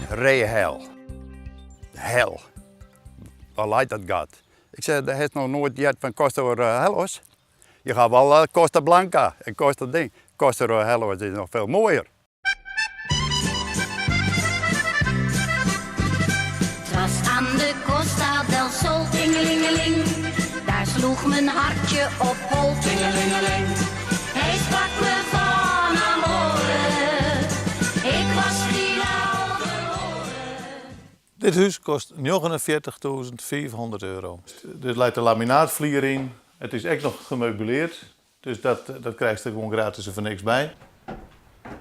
Rehel. Hel. Waar leidt dat gaat? Ik zei, dat heeft nog nooit gehad van Costa Hellos. Je gaat wel Costa Blanca en Costa ding. Costa Hellos is nog veel mooier. Het was aan de Costa del Sol, tingelingeling. Daar sloeg mijn hartje op hol, tingelingeling. Hij sprak me van amore, ik was die al verloren. Dit huis kost €49.500. Er lijkt een laminaatvlier in. Het is echt nog gemeubileerd. Dus dat krijgt er gewoon gratis voor niks bij.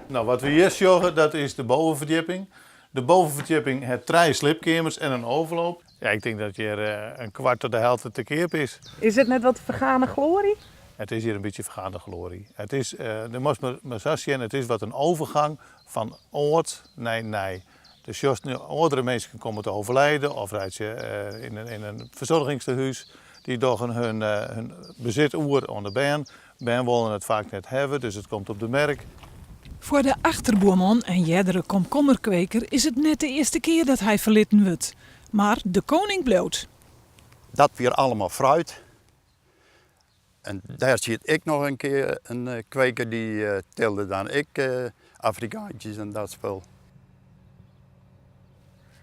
Nou, wat we hier zorgen, dat is de bovenverdieping. De bovenverdieping heeft 3 slipkamers en een overloop. Ja, ik denk dat hier een kwart tot de helft te keer is. Is het net wat vergane glorie? Het is hier een beetje vergaande glorie. Het is, het is wat een overgang van oord naar nij. Dus als nu oudere mensen komen te overlijden of rijd je in een verzorgingstehuis, die door hun bezit oer aan de baan. Ben willen het vaak net hebben, dus het komt op de merk. Voor de achterboerman en jeddere komkommerkweker is het net de eerste keer dat hij verlitten wordt. Maar de koning bloot. Dat weer allemaal fruit. En daar zie ik nog een keer een kweker die tilde dan ik Afrikaantjes en dat spul.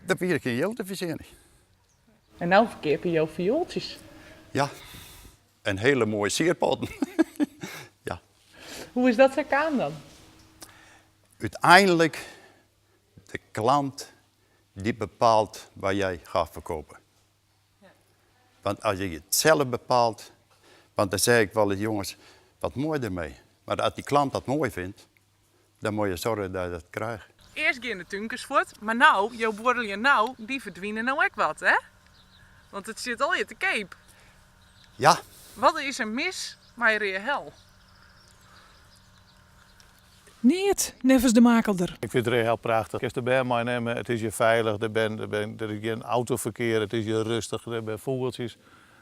Dat weer geen heel te verzinnen. En nou verkeer je jouw viooltjes. Ja, en hele mooie sierpotten. Ja. Hoe is dat gegaan dan? Uiteindelijk, de klant die bepaalt waar jij gaat verkopen. Ja. Want als je het zelf bepaalt, want dan zeg ik wel eens, jongens, wat mooi ermee. Maar als die klant dat mooi vindt, dan moet je zorgen dat je dat krijgt. Eerst ging de Tunkersvoort, maar nou, jouw bordelje nou, die verdwijnen nou ook wat, hè? Want het zit al hier te keep. Ja. Wat is er mis met Rehel? Niet, nevens de makelder. Ik vind het heel prachtig. Je de baan meenemen, het is hier veilig, er is geen autoverkeer, het is hier rustig, er zijn vogeltjes.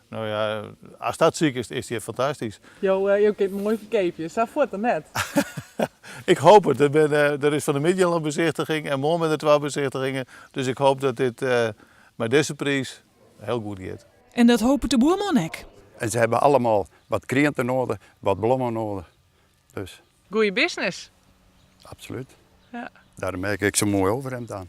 Nou ja, als dat ziek is, is het hier fantastisch. Je kunt mooi verkeepje, sta voor het net. Ik hoop het. Er is van de middag een bezichtiging en morgen met de 2 bezichtigingen. Dus ik hoop dat dit met deze prijs heel goed gaat. En dat hopen de boerman ook. En ze hebben allemaal wat krenten nodig, wat bloemen nodig. Dus Goeie business. absoluut. Ja. Daarom merk ik zo mooi over hem aan.